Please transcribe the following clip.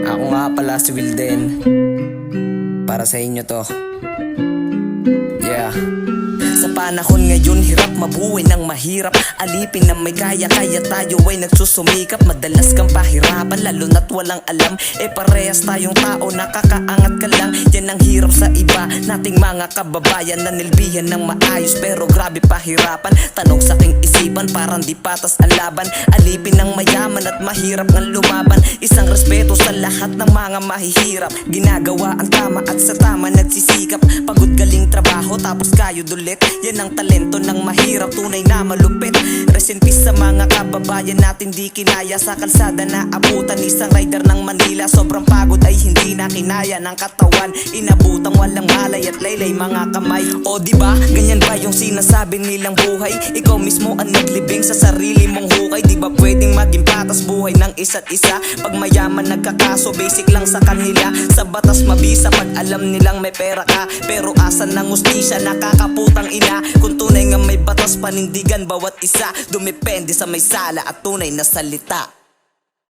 Ako nga pala si Wilden. Para sa inyo to. Yeah. Sa panahon ngayon, hirap mabuhay ng mahirap. Alipin na may kaya tayo ay nagsusumikap. Madalas kang pahirapan, lalo na't walang alam. Parehas tayong tao, nakakaangat ka lang. Yan ang hirap sa iba nating mga kababayan na nilbihan ng maayos, pero grabe pahirapan. Tanong sa aking isipan, parang di patas ang laban. Alipin ng mayaman at mahirap ng lumaban. Isang respeto sa lahat ng mga mahihirap. Ginagawa ang tama at sa tama nagsisikap. Pagod galing trabaho tapos kayod ulit. Yan ang talento ng mahirap, tunay na malupit. Rest in peace sa mga kababayan natin di kinaya. Sa kalsada na abutan, isang rider ng Manila. Sobrang pagod ay hindi na kinaya ng katawan. Inabutang walang malay at laylay mga kamay. O diba, ganyan ba yung sinasabi nilang buhay? Ikaw mismo ang naglibing sa sarili mong hukay. Diba pwedeng maging patas buhay ng isa't isa? Pag mayaman nagkakaso, basic lang sa kanila. Sa batas mabisa pag alam nilang may pera ka. Pero asan ng ustisya, nakakaputang ina. Kung tunay nga may batas, panindigan bawat isa. Dumepende sa may sala at tunay na salita.